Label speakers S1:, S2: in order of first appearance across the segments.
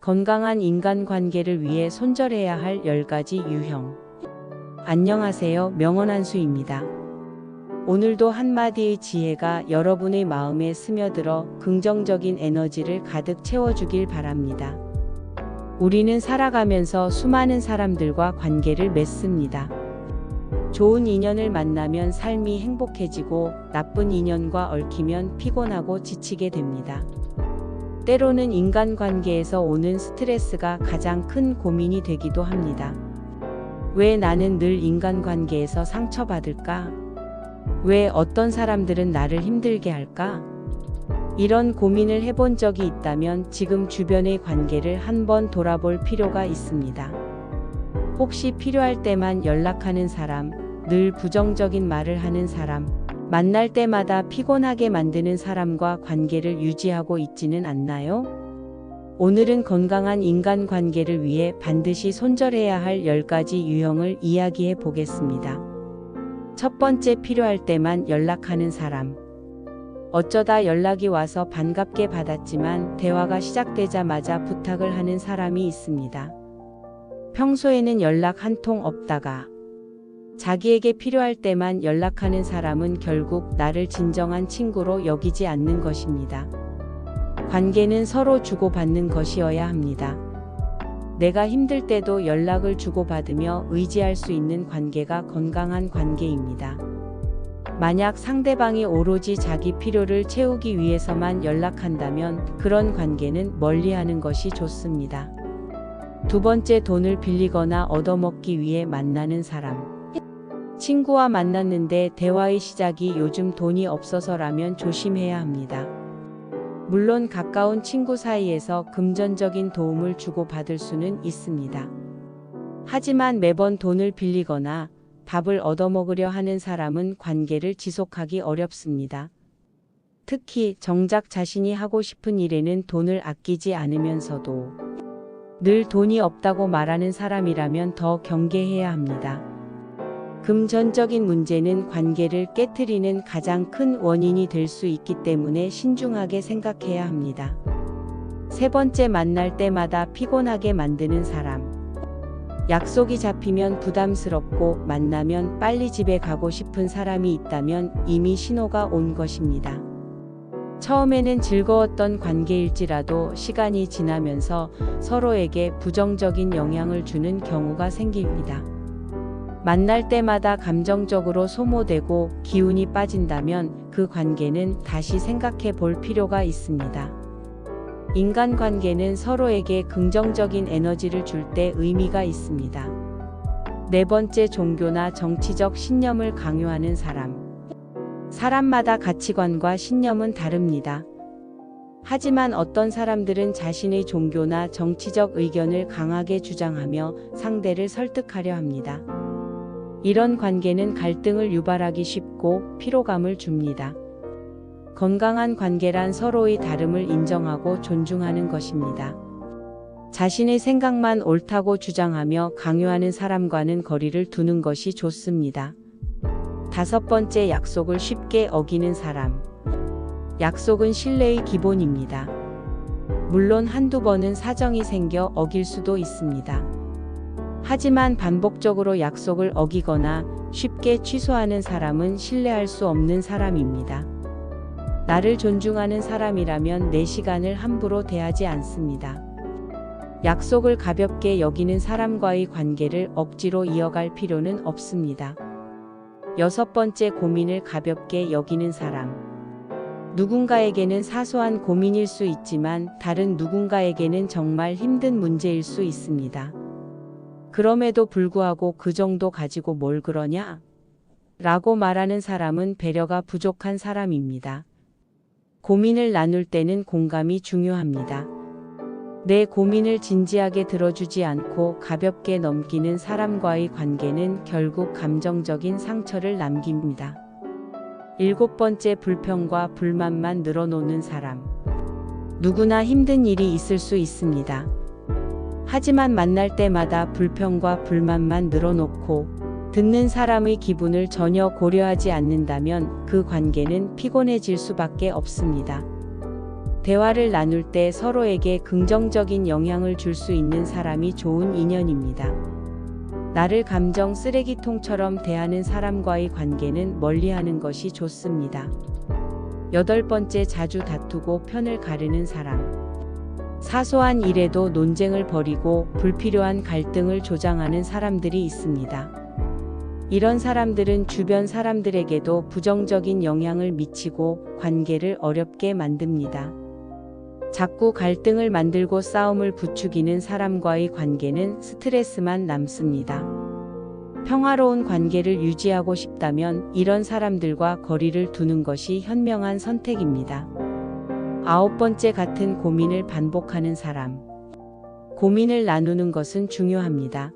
S1: 건강한 인간관계를 위해 손절해야 할 10가지 유형. 안녕하세요. 명언한수입니다. 오늘도 한마디의 지혜가 여러분의 마음에 스며들어 긍정적인 에너지를 가득 채워주길 바랍니다. 우리는 살아가면서 수많은 사람들과 관계를 맺습니다. 좋은 인연을 만나면 삶이 행복해지고 나쁜 인연과 얽히면 피곤하고 지치게 됩니다. 때로는 인간관계에서 오는 스트레스가 가장 큰 고민이 되기도 합니다. 왜 나는 늘 인간관계에서 상처받을까? 왜 어떤 사람들은 나를 힘들게 할까? 이런 고민을 해본 적이 있다면 지금 주변의 관계를 한번 돌아볼 필요가 있습니다. 혹시 필요할 때만 연락하는 사람, 늘 부정적인 말을 하는 사람, 만날 때마다 피곤하게 만드는 사람과 관계를 유지하고 있지는 않나요? 오늘은 건강한 인간관계를 위해 반드시 손절해야 할 10가지 유형을 이야기해 보겠습니다. 첫 번째, 필요할 때만 연락하는 사람. 어쩌다 연락이 와서 반갑게 받았지만 대화가 시작되자마자 부탁을 하는 사람이 있습니다. 평소에는 연락 한 통 없다가 자기에게 필요할 때만 연락하는 사람은 결국 나를 진정한 친구로 여기지 않는 것입니다. 관계는 서로 주고받는 것이어야 합니다. 내가 힘들 때도 연락을 주고받으며 의지할 수 있는 관계가 건강한 관계입니다. 만약 상대방이 오로지 자기 필요를 채우기 위해서만 연락한다면 그런 관계는 멀리하는 것이 좋습니다. 두 번째, 돈을 빌리거나 얻어먹기 위해 만나는 사람. 친구와 만났는데 대화의 시작이 요즘 돈이 없어서라면 조심해야 합니다. 물론 가까운 친구 사이에서 금전적인 도움을 주고받을 수는 있습니다. 하지만 매번 돈을 빌리거나 밥을 얻어먹으려 하는 사람은 관계를 지속하기 어렵습니다. 특히 정작 자신이 하고 싶은 일에는 돈을 아끼지 않으면서도 늘 돈이 없다고 말하는 사람이라면 더 경계해야 합니다. 금전적인 문제는 관계를 깨트리는 가장 큰 원인이 될 수 있기 때문에 신중하게 생각해야 합니다. 세 번째, 만날 때마다 피곤하게 만드는 사람. 약속이 잡히면 부담스럽고 만나면 빨리 집에 가고 싶은 사람이 있다면 이미 신호가 온 것입니다. 처음에는 즐거웠던 관계일지라도 시간이 지나면서 서로에게 부정적인 영향을 주는 경우가 생깁니다. 만날 때마다 감정적으로 소모되고 기운이 빠진다면 그 관계는 다시 생각해 볼 필요가 있습니다. 인간관계는 서로에게 긍정적인 에너지를 줄 때 의미가 있습니다. 네 번째, 종교나 정치적 신념을 강요하는 사람. 사람마다 가치관과 신념은 다릅니다. 하지만 어떤 사람들은 자신의 종교나 정치적 의견을 강하게 주장하며 상대를 설득하려 합니다. 이런 관계는 갈등을 유발하기 쉽고 피로감을 줍니다. 건강한 관계란 서로의 다름을 인정하고 존중하는 것입니다. 자신의 생각만 옳다고 주장하며 강요하는 사람과는 거리를 두는 것이 좋습니다. 다섯 번째, 약속을 쉽게 어기는 사람. 약속은 신뢰의 기본입니다. 물론 한두 번은 사정이 생겨 어길 수도 있습니다. 하지만 반복적으로 약속을 어기거나 쉽게 취소하는 사람은 신뢰할 수 없는 사람입니다. 나를 존중하는 사람이라면 내 시간을 함부로 대하지 않습니다. 약속을 가볍게 여기는 사람과의 관계를 억지로 이어갈 필요는 없습니다. 여섯 번째, 고민을 가볍게 여기는 사람. 누군가에게는 사소한 고민일 수 있지만 다른 누군가에게는 정말 힘든 문제일 수 있습니다. 그럼에도 불구하고 그 정도 가지고 뭘 그러냐? 라고 말하는 사람은 배려가 부족한 사람입니다. 고민을 나눌 때는 공감이 중요합니다. 내 고민을 진지하게 들어주지 않고 가볍게 넘기는 사람과의 관계는 결국 감정적인 상처를 남깁니다. 일곱 번째, 불평과 불만만 늘어놓는 사람. 누구나 힘든 일이 있을 수 있습니다. 하지만 만날 때마다 불평과 불만만 늘어놓고 듣는 사람의 기분을 전혀 고려하지 않는다면 그 관계는 피곤해질 수밖에 없습니다. 대화를 나눌 때 서로에게 긍정적인 영향을 줄 수 있는 사람이 좋은 인연입니다. 나를 감정 쓰레기통처럼 대하는 사람과의 관계는 멀리하는 것이 좋습니다. 8번째, 자주 다투고 편을 가르는 사람. 사소한 일에도 논쟁을 벌이고 불필요한 갈등을 조장하는 사람들이 있습니다. 이런 사람들은 주변 사람들에게도 부정적인 영향을 미치고 관계를 어렵게 만듭니다. 자꾸 갈등을 만들고 싸움을 부추기는 사람과의 관계는 스트레스만 남습니다. 평화로운 관계를 유지하고 싶다면 이런 사람들과 거리를 두는 것이 현명한 선택입니다. 9번째, 같은 고민을 반복하는 사람. 고민을 나누는 것은 중요합니다.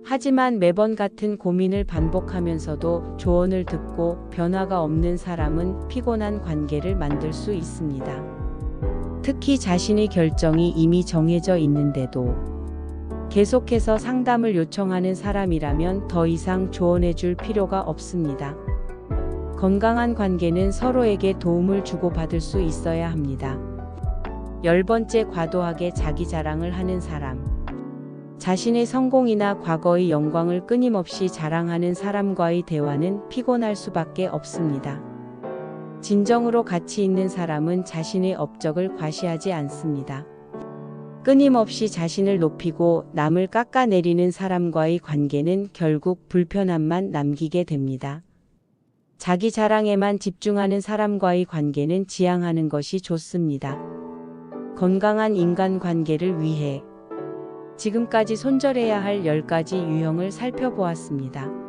S1: 하지만 매번 같은 고민을 반복하면서도 조언을 듣고 변화가 없는 사람은 피곤한 관계를 만들 수 있습니다. 특히 자신의 결정이 이미 정해져 있는데도 계속해서 상담을 요청하는 사람이라면 더 이상 조언해 줄 필요가 없습니다. 건강한 관계는 서로에게 도움을 주고받을 수 있어야 합니다. 10번째, 과도하게 자기 자랑을 하는 사람. 자신의 성공이나 과거의 영광을 끊임없이 자랑하는 사람과의 대화는 피곤할 수밖에 없습니다. 진정으로 가치 있는 사람은 자신의 업적을 과시하지 않습니다. 끊임없이 자신을 높이고 남을 깎아내리는 사람과의 관계는 결국 불편함만 남기게 됩니다. 자기 자랑에만 집중하는 사람과의 관계는 지양하는 것이 좋습니다. 건강한 인간관계를 위해 지금까지 손절해야 할 10가지 유형을 살펴보았습니다.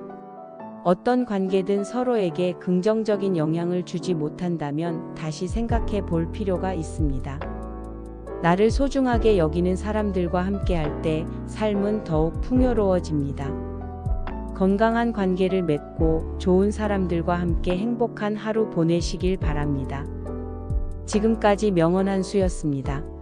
S1: 어떤 관계든 서로에게 긍정적인 영향을 주지 못한다면 다시 생각해 볼 필요가 있습니다. 나를 소중하게 여기는 사람들과 함께할 때 삶은 더욱 풍요로워집니다. 건강한 관계를 맺고 좋은 사람들과 함께 행복한 하루 보내시길 바랍니다. 지금까지 명언한수였습니다.